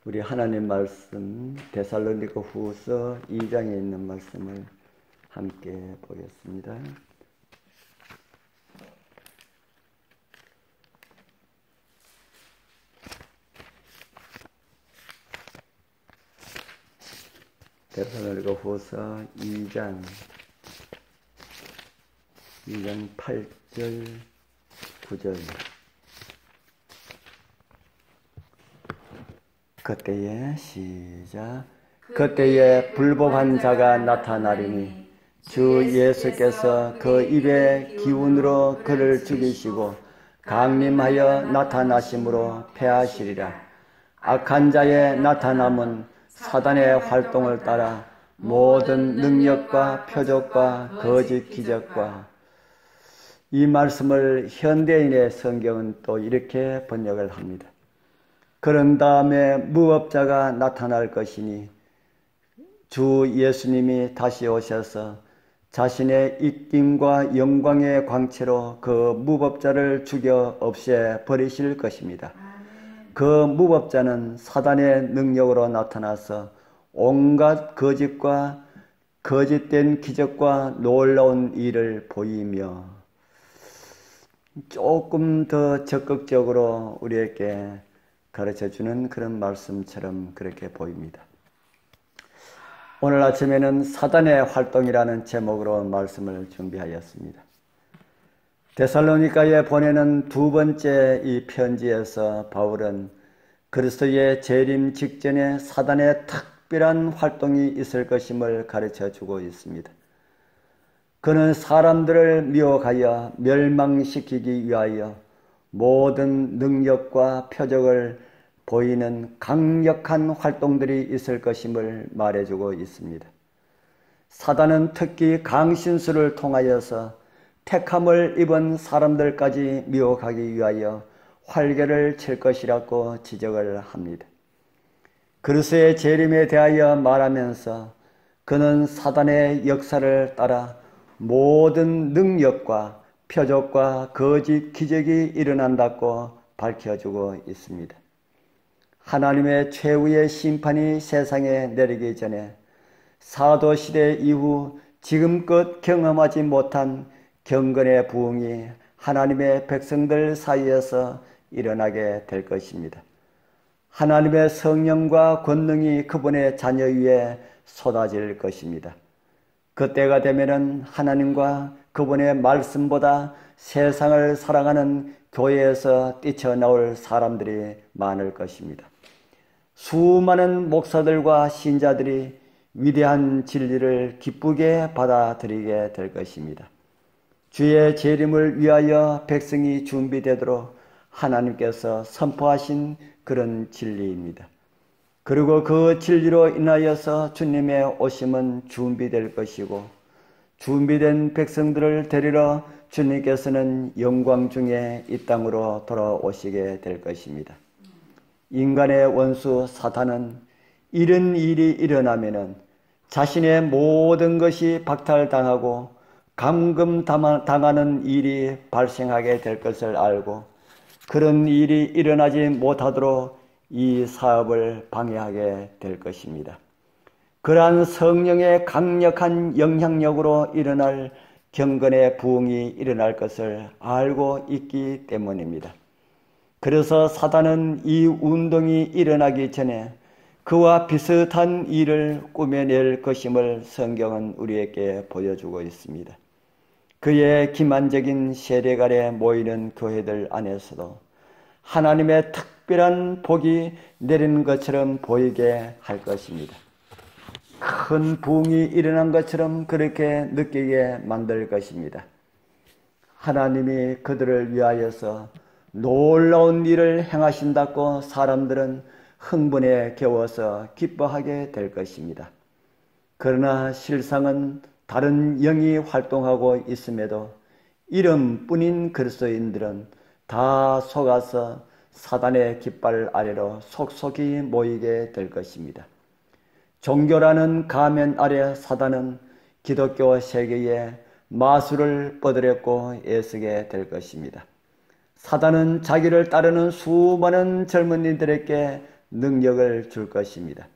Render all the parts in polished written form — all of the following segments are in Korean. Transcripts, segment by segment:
우리 하나님 말씀 데살로니가 후서 2장에 있는 말씀을 함께 보겠습니다. 데살로니가 후서 2장 8절 9절. 그때에 시작. 그때에 불법한 자가 나타나리니 주 예수께서 그 입의 기운으로 그를 죽이시고 강림하여 나타나심으로 패하시리라. 악한 자의 나타남은 사단의 활동을 따라 모든 능력과 표적과 거짓 기적과, 이 말씀을 현대인의 성경은 또 이렇게 번역을 합니다. 그런 다음에 무법자가 나타날 것이니 주 예수님이 다시 오셔서 자신의 입김과 영광의 광채로 그 무법자를 죽여 없애 버리실 것입니다. 그 무법자는 사단의 능력으로 나타나서 온갖 거짓과 거짓된 기적과 놀라운 일을 보이며 조금 더 적극적으로 우리에게 가르쳐주는 그런 말씀처럼 그렇게 보입니다. 오늘 아침에는 사단의 활동이라는 제목으로 말씀을 준비하였습니다. 데살로니가에 보내는 두 번째 이 편지에서 바울은 그리스도의 재림 직전에 사단의 특별한 활동이 있을 것임을 가르쳐주고 있습니다. 그는 사람들을 미혹하여 멸망시키기 위하여 모든 능력과 표적을 보이는 강력한 활동들이 있을 것임을 말해주고 있습니다. 사단은 특히 강신수를 통하여서 택함을 입은 사람들까지 미혹하기 위하여 활개를 칠 것이라고 지적을 합니다. 그리스도의 재림에 대하여 말하면서 그는 사단의 역사를 따라 모든 능력과 표적과 거짓 기적이 일어난다고 밝혀주고 있습니다. 하나님의 최후의 심판이 세상에 내리기 전에 사도시대 이후 지금껏 경험하지 못한 경건의 부흥이 하나님의 백성들 사이에서 일어나게 될 것입니다. 하나님의 성령과 권능이 그분의 자녀 위에 쏟아질 것입니다. 그때가 되면은 하나님과 그분의 말씀보다 세상을 사랑하는 교회에서 뛰쳐나올 사람들이 많을 것입니다. 수많은 목사들과 신자들이 위대한 진리를 기쁘게 받아들이게 될 것입니다. 주의 재림을 위하여 백성이 준비되도록 하나님께서 선포하신 그런 진리입니다. 그리고 그 진리로 인하여서 주님의 오심은 준비될 것이고, 준비된 백성들을 데리러 주님께서는 영광 중에 이 땅으로 돌아오시게 될 것입니다. 인간의 원수 사탄은 이런 일이 일어나면은 자신의 모든 것이 박탈당하고 감금당하는 일이 발생하게 될 것을 알고 그런 일이 일어나지 못하도록 이 사업을 방해하게 될 것입니다. 그러한 성령의 강력한 영향력으로 일어날 경건의 부흥이 일어날 것을 알고 있기 때문입니다. 그래서 사단은 이 운동이 일어나기 전에 그와 비슷한 일을 꾸며낼 것임을 성경은 우리에게 보여주고 있습니다. 그의 기만적인 세력 아래 모이는 교회들 안에서도 하나님의 특별한 복이 내리는 것처럼 보이게 할 것입니다. 큰 부흥이 일어난 것처럼 그렇게 느끼게 만들 것입니다. 하나님이 그들을 위하여서 놀라운 일을 행하신다고 사람들은 흥분에 겨워서 기뻐하게 될 것입니다. 그러나 실상은 다른 영이 활동하고 있음에도 이름뿐인 그리스도인들은 다 속아서 사단의 깃발 아래로 속속이 모이게 될 것입니다. 종교라는 가면 아래 사단은 기독교 세계에 마술을 뻗으려고 애쓰게 될 것입니다. 사단은 자기를 따르는 수많은 젊은이들에게 능력을 줄 것입니다.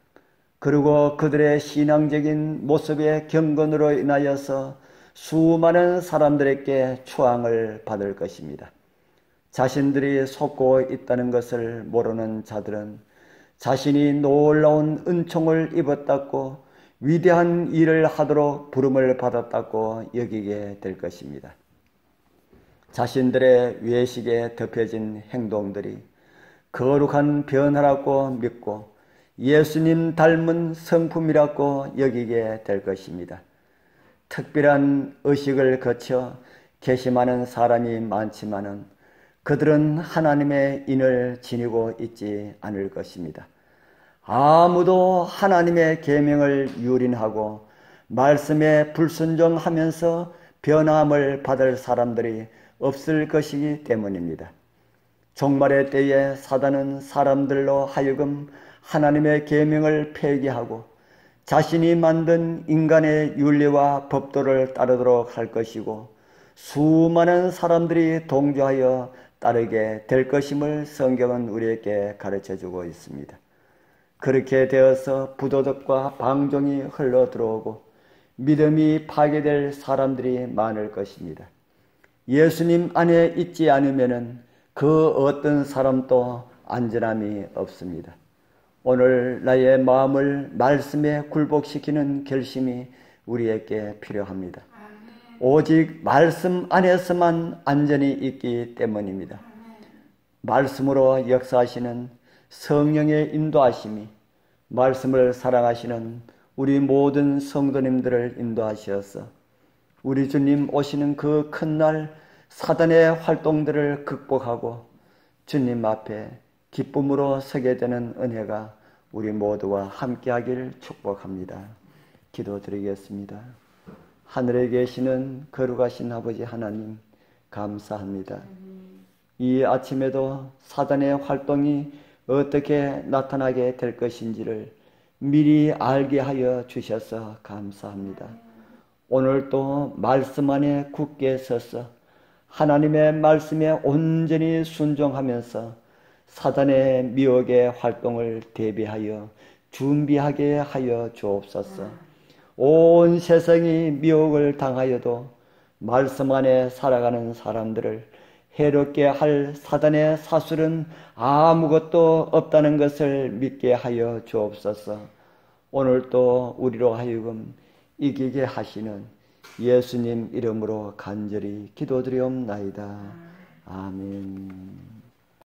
그리고 그들의 신앙적인 모습의 경건으로 인하여서 수많은 사람들에게 추앙을 받을 것입니다. 자신들이 속고 있다는 것을 모르는 자들은 자신이 놀라운 은총을 입었다고 위대한 일을 하도록 부름을 받았다고 여기게 될 것입니다. 자신들의 외식에 덮여진 행동들이 거룩한 변화라고 믿고 예수님 닮은 성품이라고 여기게 될 것입니다. 특별한 의식을 거쳐 개심하는 사람이 많지만은 그들은 하나님의 인을 지니고 있지 않을 것입니다. 아무도 하나님의 계명을 유린하고 말씀에 불순종하면서 변함을 받을 사람들이 없을 것이기 때문입니다. 종말의 때에 사단은 사람들로 하여금 하나님의 계명을 폐기하고 자신이 만든 인간의 윤리와 법도를 따르도록 할 것이고 수많은 사람들이 동조하여 따르게 될 것임을 성경은 우리에게 가르쳐주고 있습니다. 그렇게 되어서 부도덕과 방종이 흘러들어오고 믿음이 파괴될 사람들이 많을 것입니다. 예수님 안에 있지 않으면 그 어떤 사람도 안전함이 없습니다. 오늘 나의 마음을 말씀에 굴복시키는 결심이 우리에게 필요합니다. 오직 말씀 안에서만 안전이 있기 때문입니다. 말씀으로 역사하시는 성령의 인도하심이 말씀을 사랑하시는 우리 모든 성도님들을 인도하시어서 우리 주님 오시는 그 큰 날 사단의 활동들을 극복하고 주님 앞에 기쁨으로 서게 되는 은혜가 우리 모두와 함께하길 축복합니다. 기도드리겠습니다. 하늘에 계시는 거룩하신 아버지 하나님 감사합니다. 이 아침에도 사단의 활동이 어떻게 나타나게 될 것인지를 미리 알게 하여 주셔서 감사합니다. 오늘도 말씀 안에 굳게 서서 하나님의 말씀에 온전히 순종하면서 사단의 미혹의 활동을 대비하여 준비하게 하여 주옵소서. 온 세상이 미혹을 당하여도 말씀 안에 살아가는 사람들을 해롭게 할 사단의 사술은 아무것도 없다는 것을 믿게 하여 주옵소서. 오늘도 우리로 하여금 이기게 하시는 예수님 이름으로 간절히 기도드리옵나이다. 아멘.